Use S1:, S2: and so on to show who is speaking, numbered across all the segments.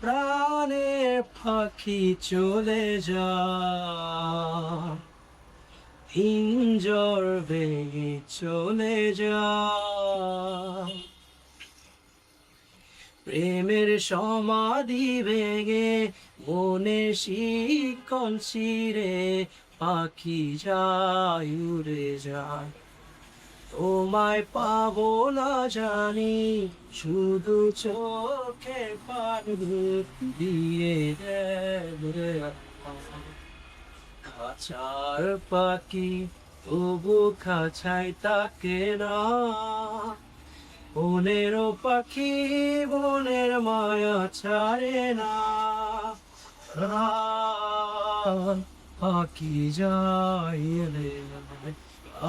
S1: প্রাণের পাখি চলে যায়, হিঞ্জর ভেঙে চলে যায়। প্রেমের সমাধি ভেঙে মনের শিকল ছিঁড়ে পাখি যায় উড়ে যায়। তোমায় পাবো না জানি, শুধু চোখের পানি দিয়ে দেবে। খাঁচার পাখি তবু খাঁচায় তাকে না, বনেরও পাখি বনের মায়া ছাড়ে না। প্রাণ পাখি যায় রে,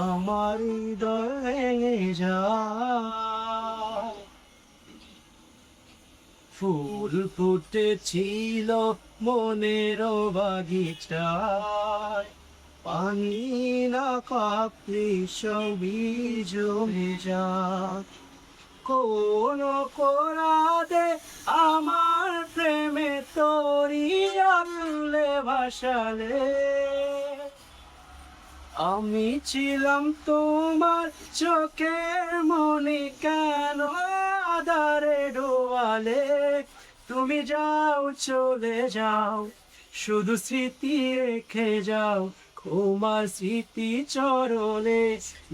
S1: আমার হৃদয় ভেঙে যায়। ফুল ফুটেছিল মনের বাগিচায়, পানি না কাপড়ি সবই জমে যায়। কোন কোরাদে আমার প্রেমে তোরি আনলে ভাসালে, আমি ছিলাম তোমার চোখের মনি, কেন আধারে ডোবালে? তুমি যাও চলে যাও, শুধু স্মৃতি রেখে যাও। তোমার স্মৃতি চরণে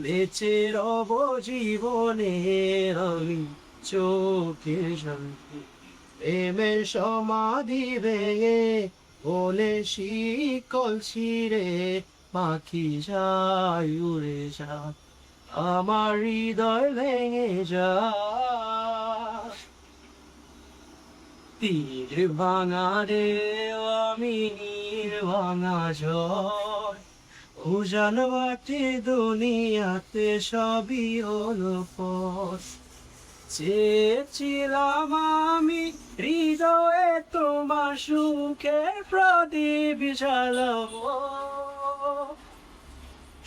S1: বেঁচে রব জীবনে আমি চোখে শান্তি। প্রেমের সমাধি ভেঙে বলে শিকল ছিঁড়ে পাখি যায় উড়ে যায়, আমার হৃদয় ভেঙে যায়। তীর ভাঙা রে আমি নীর ভাঙা ঝড়, উজান বাটে দুনিয়াতে সবই হলো পর। চেয়েছিলাম আমি হৃদয়ে তোমার সুখের প্রদীপ জ্বালাবো,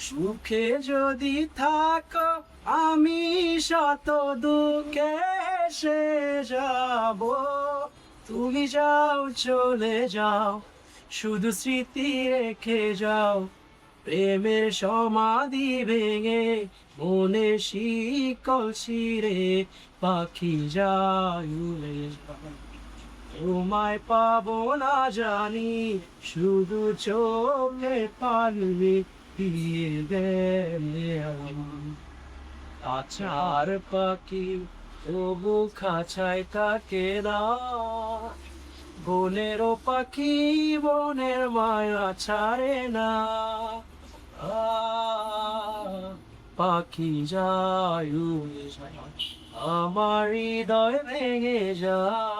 S1: সুখে যদি থাকো আমি শত দুঃখে এসে যাব। তুমি যাও চলে যাও, শুধু স্মৃতি রেখে যাও। প্রেমের সমাধি ভেঙে মনে শিকল ছিঁড়ে পাখি যায় উড়ে যায়। তোমায় পাবো না জানি, শুধু চোখে পানি দিয়ে দেবে। খাঁচার পাখি তবু খাঁচায় থাকে না, বনেরও পাখি বনের মায়া ছাড়ে না। পাখি যায় উড়ে যায়, আমার হৃদয় ভেঙে যায়।